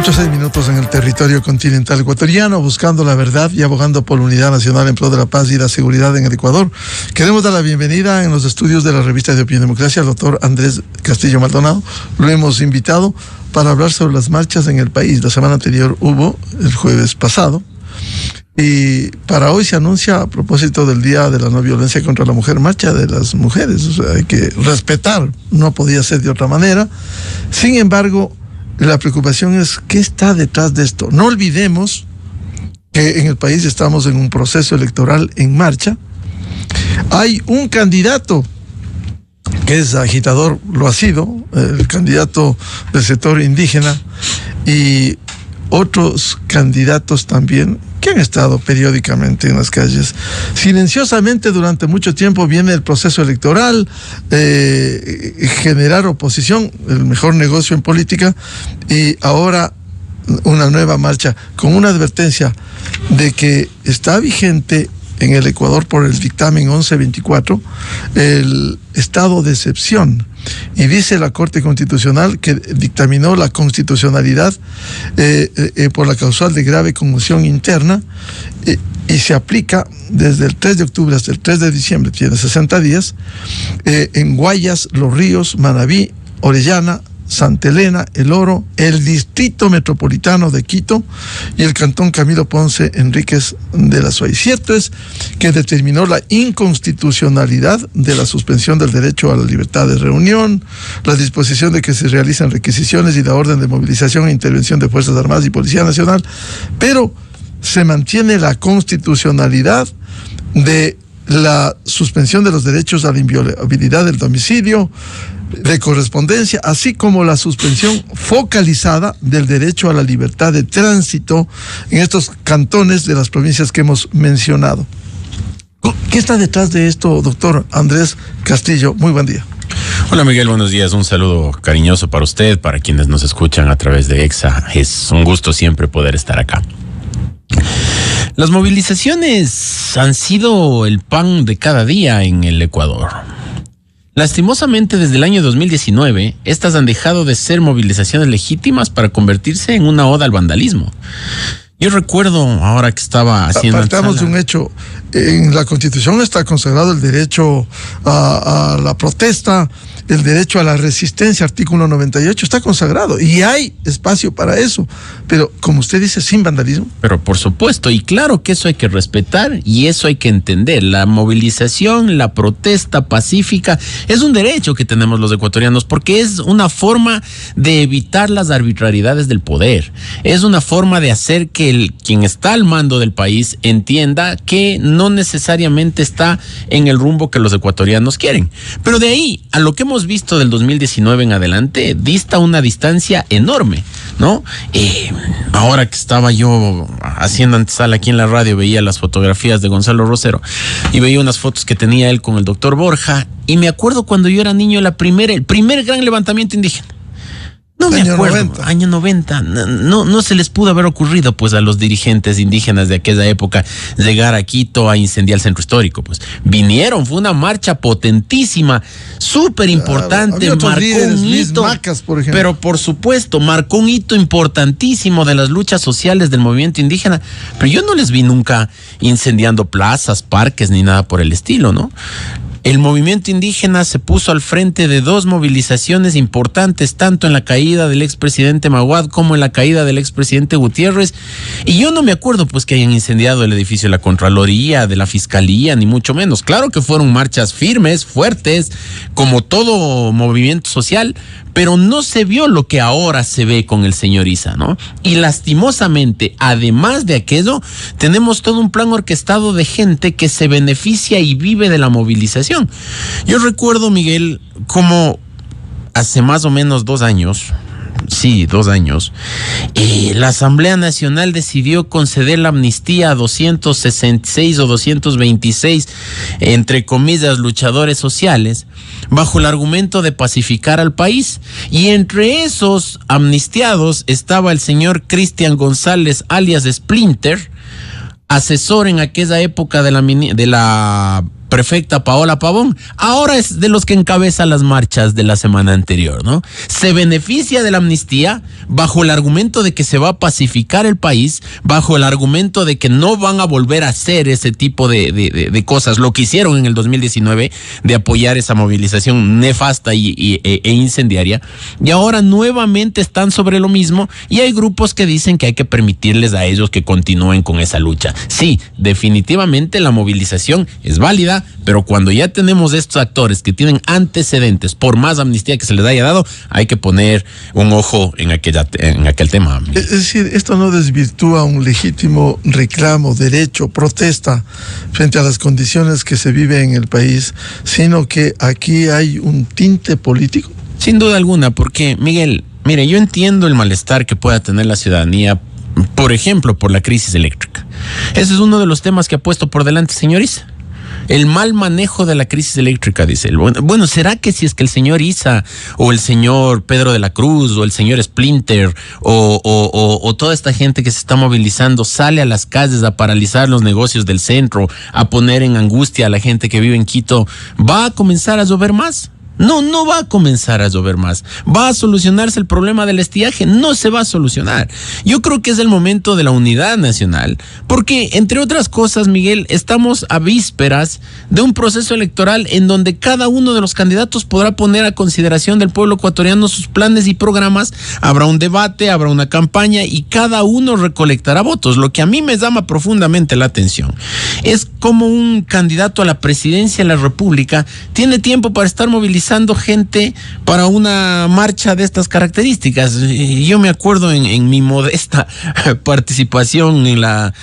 8:06 en el territorio continental ecuatoriano, buscando la verdad y abogando por la unidad nacional en pro de la paz y la seguridad en el Ecuador. Queremos dar la bienvenida en los estudios de la revista de Opinión y Democracia al doctor Andrés Castillo Maldonado. Lo hemos invitado para hablar sobre las marchas en el país. La semana anterior hubo, el jueves pasado, y para hoy se anuncia, a propósito del Día de la No Violencia contra la Mujer, marcha de las mujeres. O sea, hay que respetar, no podía ser de otra manera. Sin embargo, la preocupación es qué está detrás de esto. No olvidemos que en el país estamos en un proceso electoral en marcha. Hay un candidato que es agitador, lo ha sido, el candidato del sector indígena, y otros candidatos también que han estado periódicamente en las calles. Silenciosamente durante mucho tiempo viene el proceso electoral, generar oposición, el mejor negocio en política, y ahora una nueva marcha con una advertencia de que está vigente en el Ecuador por el dictamen 1124 el estado de excepción, y dice la Corte Constitucional que dictaminó la constitucionalidad por la causal de grave conmoción interna, y se aplica desde el 3 de octubre hasta el 3 de diciembre, tiene 60 días, en Guayas, Los Ríos, Manabí, Orellana, Santa Elena, El Oro, el Distrito Metropolitano de Quito y el Cantón Camilo Ponce Enríquez de la Suay. Cierto es que determinó la inconstitucionalidad de la suspensión del derecho a la libertad de reunión, la disposición de que se realizan requisiciones y la orden de movilización e intervención de Fuerzas Armadas y Policía Nacional, pero se mantiene la constitucionalidad de la suspensión de los derechos a la inviolabilidad del domicilio, de correspondencia, así como la suspensión focalizada del derecho a la libertad de tránsito en estos cantones de las provincias que hemos mencionado. ¿Qué está detrás de esto, doctor Andrés Castillo? Muy buen día. Hola Miguel, buenos días. Un saludo cariñoso para usted, para quienes nos escuchan a través de EXA. Es un gusto siempre poder estar acá. Las movilizaciones han sido el pan de cada día en el Ecuador. Lastimosamente, desde el año 2019, estas han dejado de ser movilizaciones legítimas para convertirse en una oda al vandalismo. Yo recuerdo, ahora que estaba haciendo... Partamos de un hecho. En la Constitución está consagrado el derecho a la protesta, el derecho a la resistencia, artículo 98, está consagrado y hay espacio para eso, pero como usted dice, sin vandalismo. Pero por supuesto, y claro que eso hay que respetar y eso hay que entender. La movilización, la protesta pacífica es un derecho que tenemos los ecuatorianos, porque es una forma de evitar las arbitrariedades del poder. Es una forma de hacer que quien está al mando del país entienda que no necesariamente está en el rumbo que los ecuatorianos quieren. Pero de ahí a lo que hemos visto del 2019 en adelante, dista una distancia enorme, ¿no? Ahora que estaba yo haciendo antesala aquí en la radio, veía las fotografías de Gonzalo Rosero y veía unas fotos que tenía él con el doctor Borja, y me acuerdo cuando yo era niño, el primer gran levantamiento indígena. No me acuerdo, año 90, no se les pudo haber ocurrido pues a los dirigentes indígenas de aquella época llegar a Quito a incendiar el centro histórico. Pues vinieron, fue una marcha potentísima, súper importante, marcó un hito, Macas, por ejemplo. Pero por supuesto, marcó un hito importantísimo de las luchas sociales del movimiento indígena, pero yo no les vi nunca incendiando plazas, parques, ni nada por el estilo, ¿no? El movimiento indígena se puso al frente de dos movilizaciones importantes, tanto en la caída del expresidente Maguad como en la caída del expresidente Gutiérrez. Y yo no me acuerdo pues que hayan incendiado el edificio de la Contraloría, de la Fiscalía, ni mucho menos. Claro que fueron marchas firmes, fuertes, como todo movimiento social, pero no se vio lo que ahora se ve con el señor Issa, ¿no? Y lastimosamente, además de aquello, tenemos todo un plan orquestado de gente que se beneficia y vive de la movilización. Yo recuerdo, Miguel, como hace más o menos 2 años, la Asamblea Nacional decidió conceder la amnistía a 266 o 226, entre comillas, luchadores sociales, bajo el argumento de pacificar al país. Y entre esos amnistiados estaba el señor Cristian González, alias Splinter, asesor en aquella época de la prefecta Paola Pavón, ahora es de los que encabeza las marchas de la semana anterior, ¿no? Se beneficia de la amnistía bajo el argumento de que se va a pacificar el país, bajo el argumento de que no van a volver a hacer ese tipo de cosas, lo que hicieron en el 2019, de apoyar esa movilización nefasta e incendiaria, y ahora nuevamente están sobre lo mismo, y hay grupos que dicen que hay que permitirles a ellos que continúen con esa lucha. Sí, definitivamente la movilización es válida, pero cuando ya tenemos estos actores que tienen antecedentes, por más amnistía que se les haya dado, hay que poner un ojo en aquel tema. Es decir, esto no desvirtúa un legítimo reclamo, derecho, protesta frente a las condiciones que se viven en el país, sino que aquí hay un tinte político. Sin duda alguna, porque, Miguel, mire, yo entiendo el malestar que pueda tener la ciudadanía, por ejemplo, por la crisis eléctrica. Ese es uno de los temas que ha puesto por delante, señor Issa. El mal manejo de la crisis eléctrica, dice él. Bueno, ¿será que si es que el señor Issa o el señor Pedro de la Cruz o el señor Splinter o toda esta gente que se está movilizando sale a las calles a paralizar los negocios del centro, a poner en angustia a la gente que vive en Quito, va a comenzar a llover más? No va a comenzar a llover más. ¿Va a solucionarse el problema del estiaje? No se va a solucionar. Yo creo que es el momento de la unidad nacional, porque, entre otras cosas, Miguel, estamos a vísperas de un proceso electoral en donde cada uno de los candidatos podrá poner a consideración del pueblo ecuatoriano sus planes y programas. Habrá un debate, habrá una campaña y cada uno recolectará votos. Lo que a mí me llama profundamente la atención es cómo un candidato a la presidencia de la República tiene tiempo para estar movilizando gente para una marcha de estas características. Yo me acuerdo en mi modesta participación en la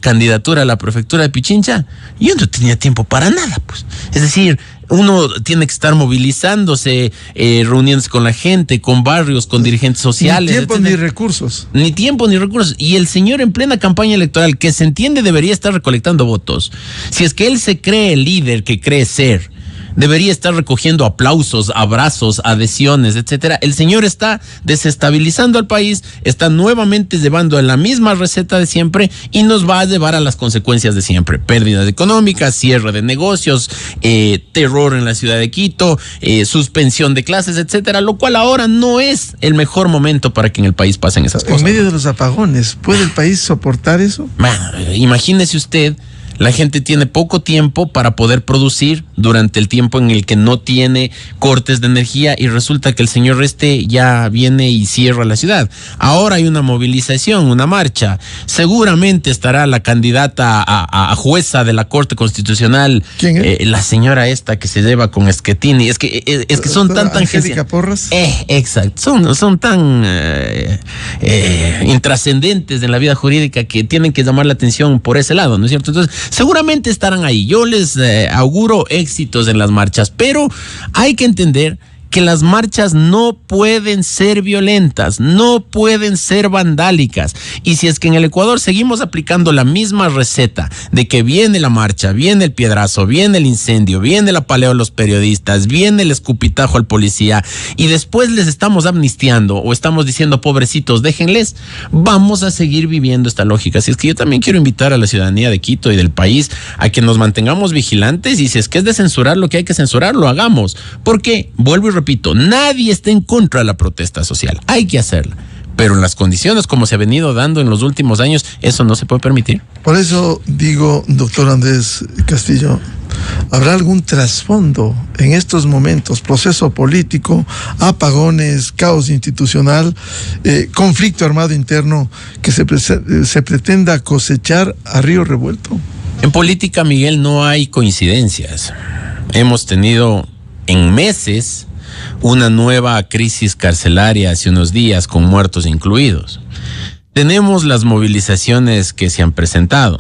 candidatura a la prefectura de Pichincha, yo no tenía tiempo para nada, pues. Es decir, uno tiene que estar movilizándose, reuniéndose con la gente, con barrios, con dirigentes sociales. Ni tiempo ni recursos. Ni tiempo ni recursos. Y el señor en plena campaña electoral, que se entiende debería estar recolectando votos. Si es que él se cree el líder que cree ser, debería estar recogiendo aplausos, abrazos, adhesiones, etcétera. El señor está desestabilizando al país, está nuevamente llevando la misma receta de siempre y nos va a llevar a las consecuencias de siempre: pérdidas económicas, cierre de negocios, terror en la ciudad de Quito, suspensión de clases, etcétera, lo cual ahora no es el mejor momento para que en el país pasen esas cosas. En medio de los apagones, ¿puede el país soportar eso? Bueno, imagínese usted. La gente tiene poco tiempo para poder producir durante el tiempo en el que no tiene cortes de energía y resulta que el señor ya viene y cierra la ciudad. Ahora hay una movilización, una marcha. Seguramente estará la candidata a jueza de la Corte Constitucional. ¿Quién es? La señora esta que se lleva con Schettini. Es que son tan Angélica Porras. Exacto. Son tan intrascendentes en la vida jurídica que tienen que llamar la atención por ese lado, ¿no es cierto? Entonces, seguramente estarán ahí. Yo les auguro éxitos en las marchas, pero hay que entender que las marchas no pueden ser violentas, no pueden ser vandálicas. Y si es que en el Ecuador seguimos aplicando la misma receta de que viene la marcha, viene el piedrazo, viene el incendio, viene el apaleo a los periodistas, viene el escupitajo al policía y después les estamos amnistiando o estamos diciendo pobrecitos, déjenles, vamos a seguir viviendo esta lógica. Así es que yo también quiero invitar a la ciudadanía de Quito y del país a que nos mantengamos vigilantes y si es que es de censurar lo que hay que censurar, lo hagamos. Porque, vuelvo y repito, nadie está en contra de la protesta social, hay que hacerla, pero en las condiciones como se ha venido dando en los últimos años, eso no se puede permitir. Por eso digo, doctor Andrés Castillo, ¿habrá algún trasfondo en estos momentos? Proceso político, apagones, caos institucional, conflicto armado interno que se pretenda cosechar a río revuelto. En política, Miguel, no hay coincidencias. Hemos tenido en meses una nueva crisis carcelaria hace unos días con muertos incluidos. Tenemos las movilizaciones que se han presentado.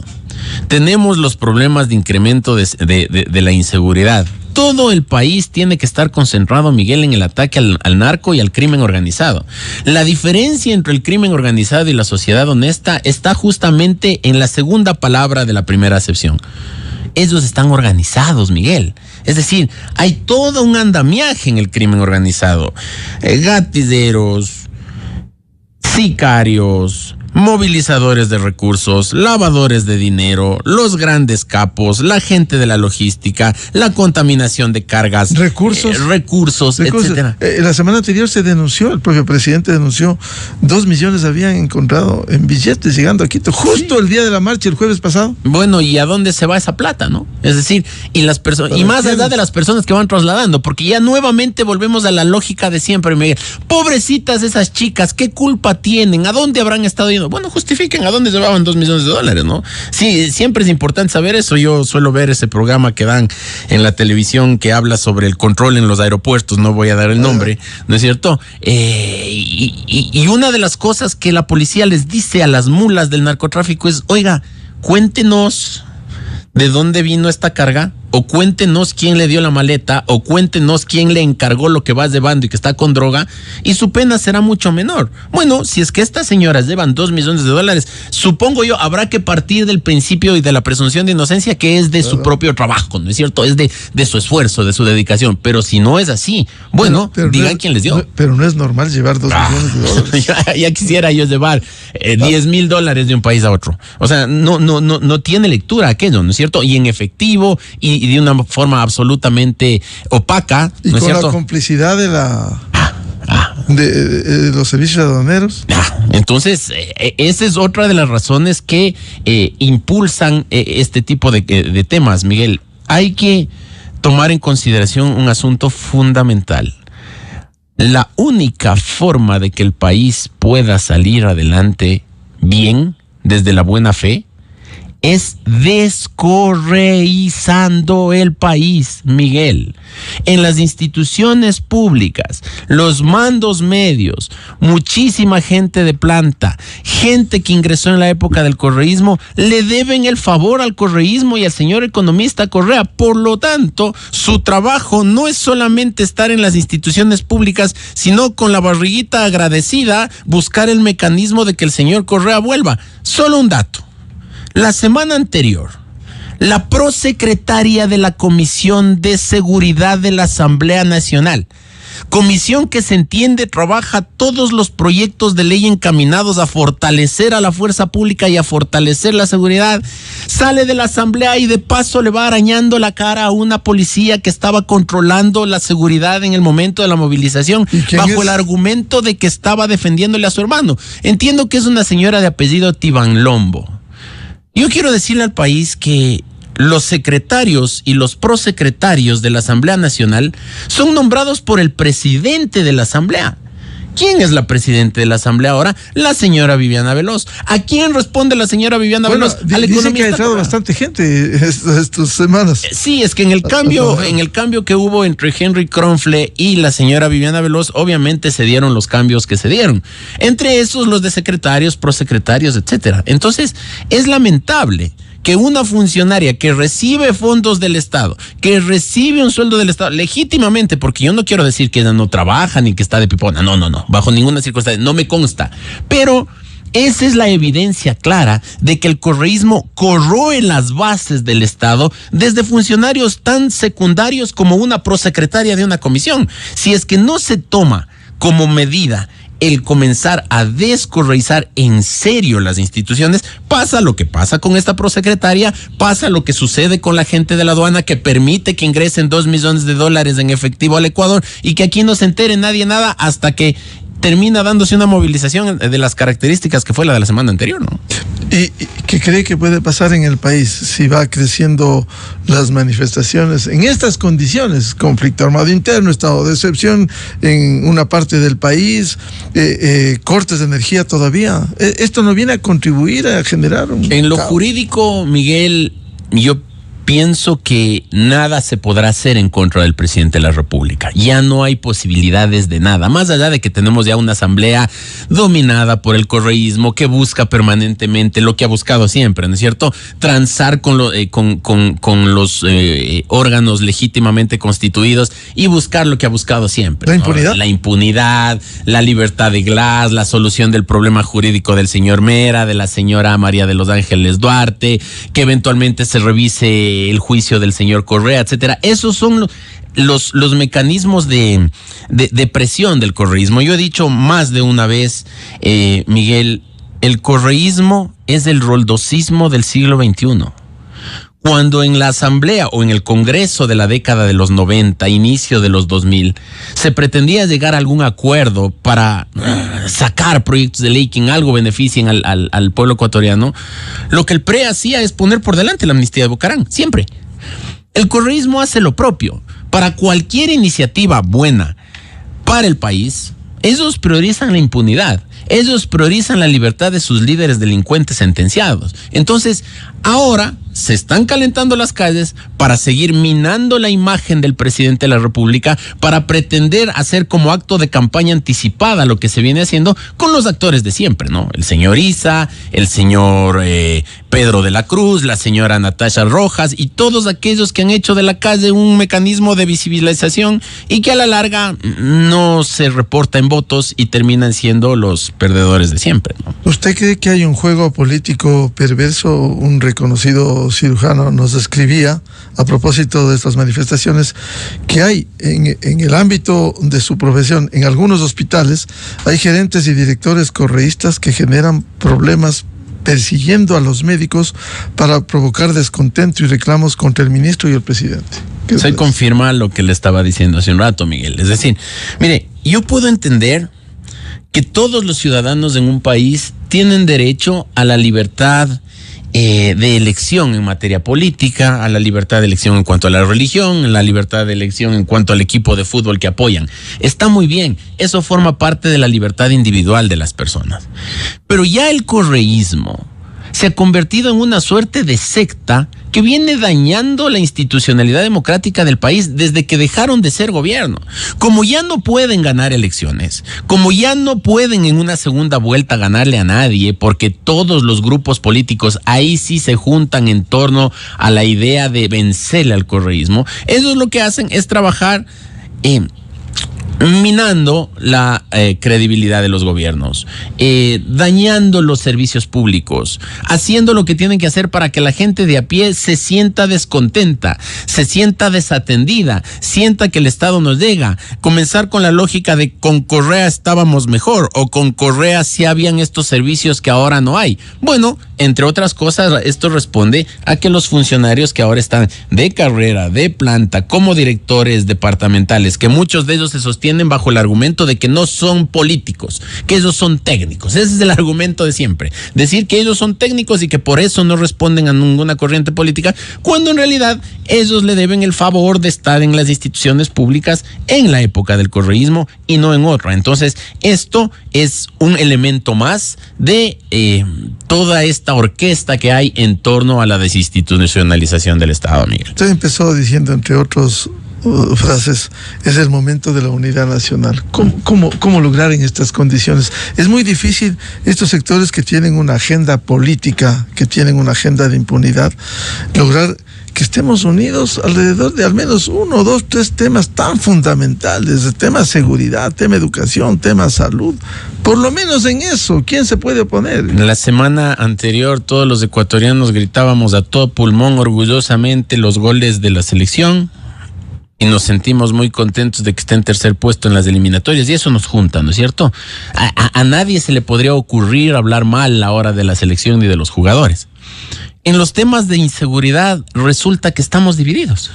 Tenemos los problemas de incremento de la inseguridad. Todo el país tiene que estar concentrado, Miguel, en el ataque al narco y al crimen organizado. La diferencia entre el crimen organizado y la sociedad honesta está justamente en la segunda palabra de la primera acepción. Ellos están organizados, Miguel. Es decir, hay todo un andamiaje en el crimen organizado. Gatilleros, sicarios, movilizadores de recursos, lavadores de dinero, los grandes capos, la gente de la logística, la contaminación de cargas, recursos, etcétera. La semana anterior se denunció, el propio presidente denunció, 2 millones habían encontrado en billetes llegando a Quito, justo el día de la marcha, el jueves pasado. Bueno, ¿y a dónde se va esa plata, no? Es decir, y las personas, y más allá de las personas que van trasladando, porque ya nuevamente volvemos a la lógica de siempre, Miguel. Pobrecitas esas chicas, ¿qué culpa tienen? ¿A dónde habrán estado yendo? Bueno, justifiquen a dónde llevaban 2 millones de dólares, ¿no? Sí, siempre es importante saber eso. Yo suelo ver ese programa que dan en la televisión que habla sobre el control en los aeropuertos, no voy a dar el nombre, ¿no es cierto? Y una de las cosas que la policía les dice a las mulas del narcotráfico es, oiga, cuéntenos de dónde vino esta carga, o cuéntenos quién le dio la maleta, o cuéntenos quién le encargó lo que vas llevando y que está con droga, y su pena será mucho menor. Bueno, si es que estas señoras llevan 2 millones de dólares, supongo yo, habrá que partir del principio y de la presunción de inocencia que es de su propio trabajo, ¿no es cierto? Es de su esfuerzo, de su dedicación. Pero si no es así, bueno, pero digan quién les dio. Pero no es normal llevar 2 millones de dólares. ya quisiera yo llevar 10,000 dólares de un país a otro. O sea, no tiene lectura aquello, ¿no es cierto? Y en efectivo, y de una forma absolutamente opaca, y ¿no es cierto? La complicidad de de los servicios aduaneros. Entonces, esa es otra de las razones que impulsan este tipo de temas, Miguel. Hay que tomar en consideración un asunto fundamental. La única forma de que el país pueda salir adelante bien, desde la buena fe, es descorreizando el país, Miguel. En las instituciones públicas, los mandos medios, muchísima gente de planta, gente que ingresó en la época del correísmo, le deben el favor al correísmo y al señor economista Correa. Por lo tanto, su trabajo no es solamente estar en las instituciones públicas, sino con la barriguita agradecida, buscar el mecanismo de que el señor Correa vuelva. Solo un dato. La semana anterior, la prosecretaria de la Comisión de Seguridad de la Asamblea Nacional, comisión que se entiende trabaja todos los proyectos de ley encaminados a fortalecer a la fuerza pública y a fortalecer la seguridad, sale de la asamblea y de paso le va arañando la cara a una policía que estaba controlando la seguridad en el momento de la movilización bajo el argumento de que estaba defendiéndole a su hermano. Entiendo que es una señora de apellido Tibanlombo. Yo quiero decirle al país que los secretarios y los prosecretarios de la Asamblea Nacional son nombrados por el presidente de la Asamblea. ¿Quién es la presidenta de la Asamblea ahora? La señora Viviana Veloz. ¿A quién responde la señora Viviana Veloz? Dicen que ha entrado bastante gente estas semanas. Sí, es que en el cambio que hubo entre Henry Kronfle y la señora Viviana Veloz, obviamente se dieron los cambios que se dieron. Entre esos, los de secretarios, prosecretarios, etcétera. Entonces, es lamentable que una funcionaria que recibe fondos del Estado, que recibe un sueldo del Estado, legítimamente, porque yo no quiero decir que ella no trabaja ni que está de pipona, no, bajo ninguna circunstancia, no me consta, pero esa es la evidencia clara de que el correísmo corroe las bases del Estado desde funcionarios tan secundarios como una prosecretaria de una comisión. Si es que no se toma como medida el comenzar a descorreizar en serio las instituciones, pasa lo que pasa con esta prosecretaria, pasa lo que sucede con la gente de la aduana que permite que ingresen 2 millones de dólares en efectivo al Ecuador y que aquí no se entere nadie nada hasta que termina dándose una movilización de las características que fue la de la semana anterior, ¿no? ¿Y qué cree que puede pasar en el país si va creciendo las manifestaciones en estas condiciones? Conflicto armado interno, estado de excepción en una parte del país, cortes de energía todavía. ¿Esto no viene a contribuir a generar un En lo jurídico, Miguel, yo pienso que nada se podrá hacer en contra del presidente de la República. Ya no hay posibilidades de nada, más allá de que tenemos ya una asamblea dominada por el correísmo que busca permanentemente lo que ha buscado siempre, ¿no es cierto? Transar con los órganos legítimamente constituidos y buscar lo que ha buscado siempre. ¿La impunidad? ¿No? La impunidad, la libertad de Glass, la solución del problema jurídico del señor Mera, de la señora María de los Ángeles Duarte, que eventualmente se revise el juicio del señor Correa, etcétera. Esos son los mecanismos de presión del correísmo. Yo he dicho más de una vez, Miguel, el correísmo es el roldosismo del siglo XXI. Cuando en la asamblea o en el congreso de la década de los 90, inicio de los 2000, se pretendía llegar a algún acuerdo para sacar proyectos de ley que en algo beneficien al pueblo ecuatoriano, lo que el PRE hacía es poner por delante la amnistía de Bucaram, siempre. El correísmo hace lo propio. Para cualquier iniciativa buena para el país, ellos priorizan la impunidad. Ellos priorizan la libertad de sus líderes delincuentes sentenciados. Entonces, ahora se están calentando las calles para seguir minando la imagen del presidente de la República, para pretender hacer como acto de campaña anticipada lo que se viene haciendo con los actores de siempre, ¿no? El señor Issa, el señor Pedro de la Cruz, la señora Natasha Rojas y todos aquellos que han hecho de la calle un mecanismo de visibilización y que a la larga no se reporta en votos y terminan siendo los perdedores de siempre, ¿no? ¿Usted cree que hay un juego político perverso? Un reconocido cirujano nos describía, a propósito de estas manifestaciones, que hay en el ámbito de su profesión, en algunos hospitales, hay gerentes y directores correístas que generan problemas persiguiendo a los médicos para provocar descontento y reclamos contra el ministro y el presidente. Se confirma lo que le estaba diciendo hace un rato, Miguel. Es decir, mire, yo puedo entender que todos los ciudadanos en un país tienen derecho a la libertad de elección en materia política, a la libertad de elección en cuanto a la religión, a la libertad de elección en cuanto al equipo de fútbol que apoyan. Está muy bien, eso forma parte de la libertad individual de las personas. Pero ya el correísmo se ha convertido en una suerte de secta que viene dañando la institucionalidad democrática del país desde que dejaron de ser gobierno. Como ya no pueden ganar elecciones, como ya no pueden en una segunda vuelta ganarle a nadie, porque todos los grupos políticos ahí sí se juntan en torno a la idea de vencerle al correísmo, ellos lo que hacen es trabajar minando la credibilidad de los gobiernos, dañando los servicios públicos, haciendo lo que tienen que hacer para que la gente de a pie se sienta descontenta, se sienta desatendida, sienta que el Estado nos llega. Comenzar con la lógica de con Correa estábamos mejor o con Correa sí habían estos servicios que ahora no hay. Bueno, entre otras cosas, esto responde a que los funcionarios que ahora están de carrera, de planta, como directores departamentales, que muchos de ellos se sostienen bajo el argumento de que no son políticos, que ellos son técnicos. Ese es el argumento de siempre. Decir que ellos son técnicos y que por eso no responden a ninguna corriente política, cuando en realidad ellos le deben el favor de estar en las instituciones públicas en la época del correísmo y no en otra. Entonces, esto es un elemento más de toda esta orquesta que hay en torno a la desinstitucionalización del Estado, Miguel. Usted empezó diciendo, entre otros frases, es el momento de la unidad nacional. ¿Cómo lograr en estas condiciones? Es muy difícil estos sectores que tienen una agenda política, que tienen una agenda de impunidad, lograr que estemos unidos alrededor de al menos 1, 2, 3 temas tan fundamentales, el tema seguridad, tema educación, tema salud. Por lo menos en eso, ¿quién se puede oponer? La semana anterior todos los ecuatorianos gritábamos a todo pulmón orgullosamente los goles de la selección y nos sentimos muy contentos de que esté en tercer puesto en las eliminatorias, y eso nos junta, ¿no es cierto? A nadie se le podría ocurrir hablar mal a la hora de la selección ni de los jugadores. En los temas de inseguridad resulta que estamos divididos.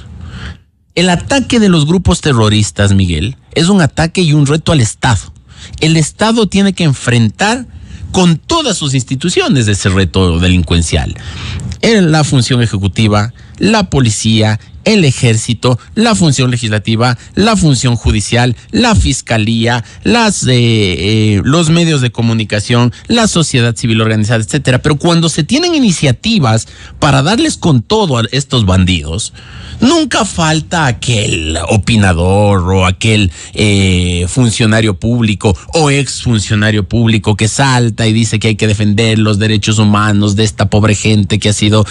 El ataque de los grupos terroristas, Miguel, es un ataque y un reto al Estado. El Estado tiene que enfrentar con todas sus instituciones ese reto delincuencial. La función ejecutiva, la policía, el ejército, la función legislativa, la función judicial, la fiscalía, los medios de comunicación, la sociedad civil organizada, etcétera. Pero cuando se tienen iniciativas para darles con todo a estos bandidos, nunca falta aquel opinador o aquel funcionario público o exfuncionario público que salta y dice que hay que defender los derechos humanos de esta pobre gente que ha sido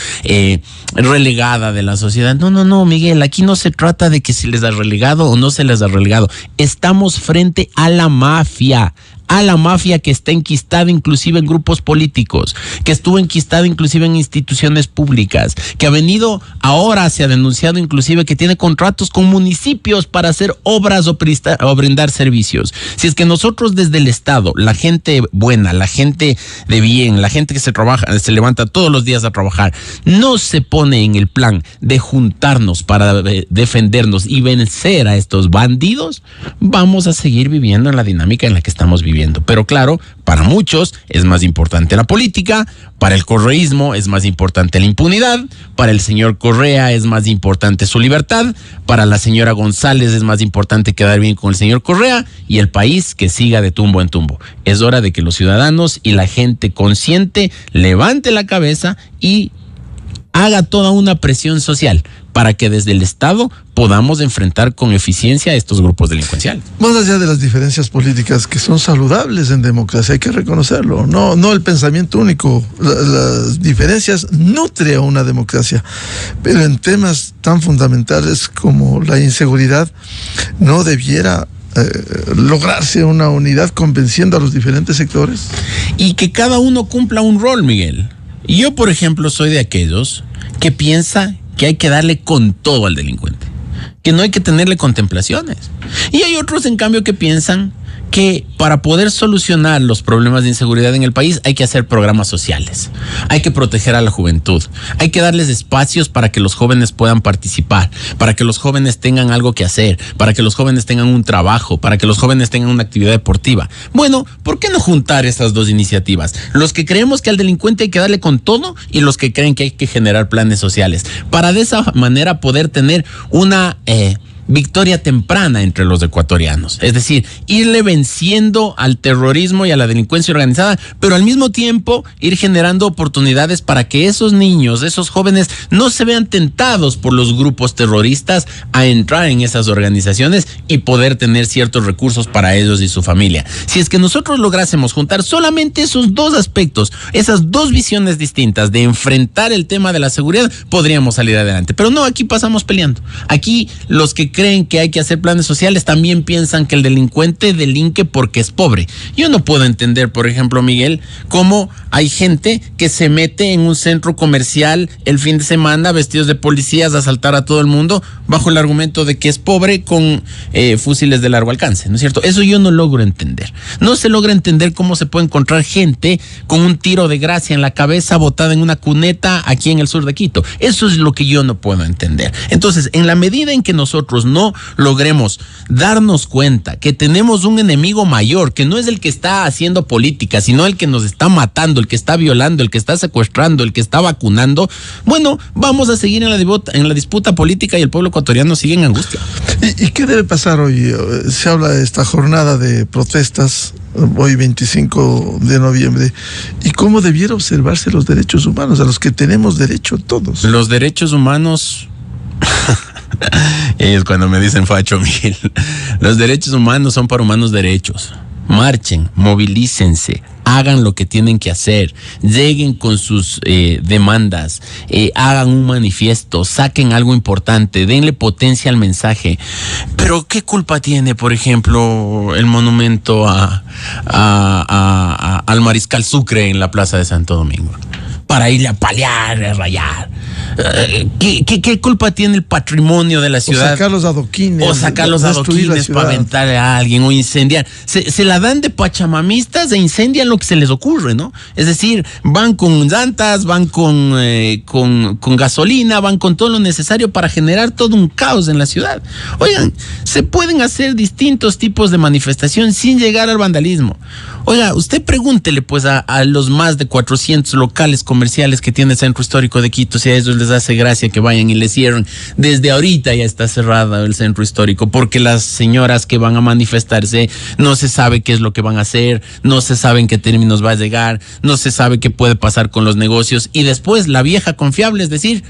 relegada de la sociedad. No, Miguel, aquí no se trata de que se les ha relegado o no se les ha relegado. Estamos frente a la mafia, a la mafia que está enquistada inclusive en grupos políticos, que estuvo enquistada inclusive en instituciones públicas, que ha venido ahora, se ha denunciado inclusive que tiene contratos con municipios para hacer obras o brindar servicios. Si es que nosotros desde el Estado, la gente buena, la gente de bien, la gente que se levanta todos los días a trabajar, no se pone en el plan de juntarnos para defendernos y vencer a estos bandidos, vamos a seguir viviendo en la dinámica en la que estamos viviendo. Pero claro, para muchos es más importante la política, para el correísmo es más importante la impunidad, para el señor Correa es más importante su libertad, para la señora González es más importante quedar bien con el señor Correa y el país que siga de tumbo en tumbo. Es hora de que los ciudadanos y la gente consciente levante la cabeza y haga toda una presión social para que desde el Estado podamos enfrentar con eficiencia a estos grupos delincuenciales. Más allá de las diferencias políticas que son saludables en democracia, hay que reconocerlo, no el pensamiento único, las diferencias nutren a una democracia, pero en temas tan fundamentales como la inseguridad no debiera lograrse una unidad convenciendo a los diferentes sectores. Y que cada uno cumpla un rol, Miguel. Yo, por ejemplo, soy de aquellos que piensa que hay que darle con todo al delincuente, que no hay que tenerle contemplaciones. Y hay otros, en cambio, que piensan que para poder solucionar los problemas de inseguridad en el país hay que hacer programas sociales, hay que proteger a la juventud, hay que darles espacios para que los jóvenes puedan participar, para que los jóvenes tengan algo que hacer, para que los jóvenes tengan un trabajo, para que los jóvenes tengan una actividad deportiva. Bueno, ¿por qué no juntar esas dos iniciativas? Los que creemos que al delincuente hay que darle con todo y los que creen que hay que generar planes sociales, para de esa manera poder tener una victoria temprana entre los ecuatorianos, es decir, irle venciendo al terrorismo y a la delincuencia organizada, pero al mismo tiempo ir generando oportunidades para que esos niños, esos jóvenes no se vean tentados por los grupos terroristas a entrar en esas organizaciones y poder tener ciertos recursos para ellos y su familia. Si es que nosotros lográsemos juntar solamente esos dos aspectos, esas dos visiones distintas de enfrentar el tema de la seguridad, podríamos salir adelante. Pero no, aquí pasamos peleando. Aquí los que creen que hay que hacer planes sociales también piensan que el delincuente delinque porque es pobre. Yo no puedo entender, por ejemplo, Miguel, cómo hay gente que se mete en un centro comercial el fin de semana vestidos de policías a asaltar a todo el mundo bajo el argumento de que es pobre con fusiles de largo alcance, ¿no es cierto? Eso yo no logro entender. No se logra entender cómo se puede encontrar gente con un tiro de gracia en la cabeza botada en una cuneta aquí en el sur de Quito. Eso es lo que yo no puedo entender. Entonces, en la medida en que nosotros no logremos darnos cuenta que tenemos un enemigo mayor, que no es el que está haciendo política, sino el que nos está matando, el que está violando, el que está secuestrando, el que está vacunando, bueno, vamos a seguir en la disputa política y el pueblo ecuatoriano sigue en angustia. ¿Y qué debe pasar hoy? Se habla de esta jornada de protestas, hoy 25 de noviembre, y cómo debiera observarse los derechos humanos, a los que tenemos derecho todos. Los derechos humanos... Es cuando me dicen facho, Miguel. Los derechos humanos son para humanos derechos. Marchen, movilícense, hagan lo que tienen que hacer, lleguen con sus demandas, hagan un manifiesto, saquen algo importante, denle potencia al mensaje. Pero ¿qué culpa tiene, por ejemplo, el monumento al Mariscal Sucre en la Plaza de Santo Domingo? Para irle a paliar, a rayar. ¿Qué culpa tiene el patrimonio de la ciudad? O sacar los adoquines. O sacar los adoquines para aventar a alguien o incendiar. Se la dan de pachamamistas e incendian lo que se les ocurre, ¿no? Es decir, van con llantas, van con gasolina, van con todo lo necesario para generar todo un caos en la ciudad. Oigan, se pueden hacer distintos tipos de manifestación sin llegar al vandalismo. Oiga, usted pregúntele pues a los más de 400 locales comerciales que tiene el Centro Histórico de Quito si a ellos les hace gracia que vayan y les cierren. Desde ahorita ya está cerrado el Centro Histórico porque las señoras que van a manifestarse no se sabe qué es lo que van a hacer, no se sabe en qué términos va a llegar, no se sabe qué puede pasar con los negocios y después la vieja confiable es decir,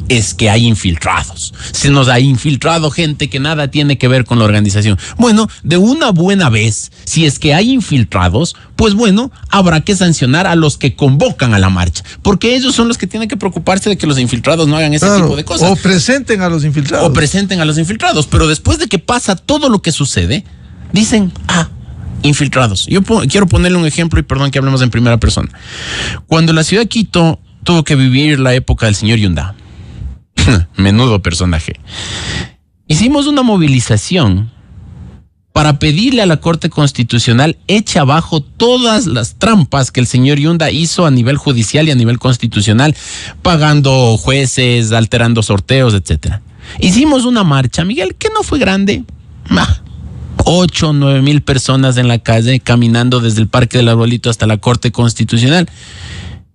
es que hay infiltrados. Se nos ha infiltrado gente que nada tiene que ver con la organización. Bueno, de una buena vez, si es que hay infiltrados, pues bueno, habrá que sancionar a los que convocan a la marcha, porque ellos son los que tienen que preocuparse de que los infiltrados no hagan ese tipo de cosas. O presenten a los infiltrados. Pero después de que pasa todo lo que sucede, dicen, infiltrados. Yo quiero ponerle un ejemplo y perdón que hablemos en primera persona. Cuando la ciudad de Quito tuvo que vivir la época del señor Yunda, menudo personaje, hicimos una movilización para pedirle a la Corte Constitucional eche abajo todas las trampas que el señor Yunda hizo a nivel judicial y a nivel constitucional, pagando jueces, alterando sorteos, etcétera. Hicimos una marcha, Miguel, que no fue grande, 8 o 9 mil personas en la calle caminando desde el Parque del Arbolito hasta la Corte Constitucional.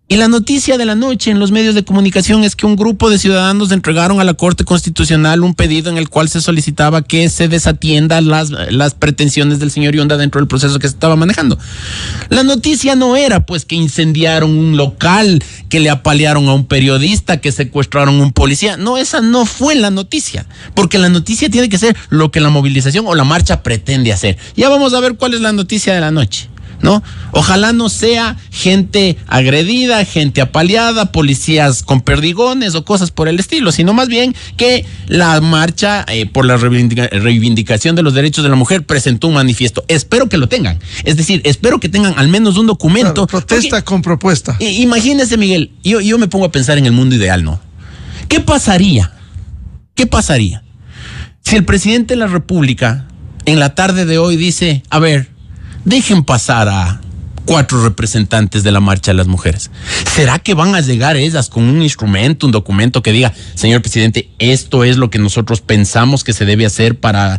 Y la noticia de la noche en los medios de comunicación es que un grupo de ciudadanos entregaron a la Corte Constitucional un pedido en el cual se solicitaba que se desatienda las pretensiones del señor Yunda dentro del proceso que se estaba manejando. La noticia no era pues que incendiaron un local, que le apalearon a un periodista, que secuestraron a un policía. No, esa no fue la noticia, porque la noticia tiene que ser lo que la movilización o la marcha pretende hacer. Ya vamos a ver cuál es la noticia de la noche, ¿no? Ojalá no sea gente agredida, gente apaleada, policías con perdigones o cosas por el estilo, sino más bien que la marcha por la reivindicación de los derechos de la mujer presentó un manifiesto. Espero que lo tengan. Es decir, espero que tengan al menos un documento. Claro, protesta con propuesta. Imagínese, Miguel, yo me pongo a pensar en el mundo ideal, ¿no? ¿Qué pasaría? ¿Qué pasaría si el presidente de la República en la tarde de hoy dice, a ver, dejen pasar a 4 representantes de la marcha de las mujeres? ¿Será que van a llegar ellas con un instrumento, un documento que diga, señor presidente, esto es lo que nosotros pensamos que se debe hacer para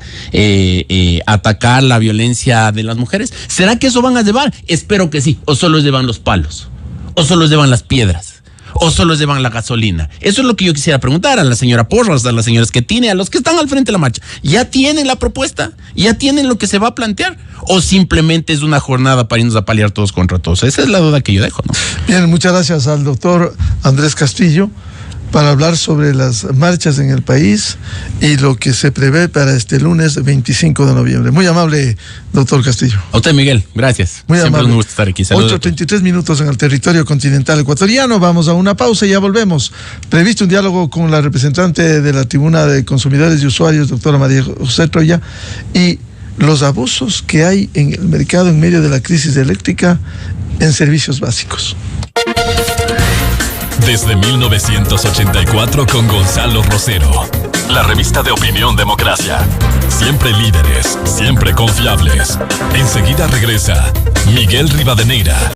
atacar la violencia de las mujeres? ¿Será que eso van a llevar? Espero que sí. O solo llevan los palos, o solo llevan las piedras, o solo llevan la gasolina. Eso es lo que yo quisiera preguntar a la señora Porras, a las señoras que tiene, a los que están al frente de la marcha. ¿Ya tienen la propuesta? ¿Ya tienen lo que se va a plantear? ¿O simplemente es una jornada para irnos a paliar todos contra todos? Esa es la duda que yo dejo, ¿no? Bien, muchas gracias al doctor Andrés Castillo para hablar sobre las marchas en el país y lo que se prevé para este lunes 25 de noviembre. Muy amable, doctor Castillo. A usted, Miguel, gracias. Muy Siempre amable. un gusto estar aquí. Saludos. 8:33 minutos en el territorio continental ecuatoriano. Vamos a una pausa y ya volvemos. Previsto un diálogo con la representante de la Tribuna de Consumidores y Usuarios, doctora María José Troya, y los abusos que hay en el mercado en medio de la crisis eléctrica en servicios básicos. Desde 1984 con Gonzalo Rosero, la revista de opinión Democracia. Siempre líderes, siempre confiables. Enseguida regresa Miguel Rivadeneira.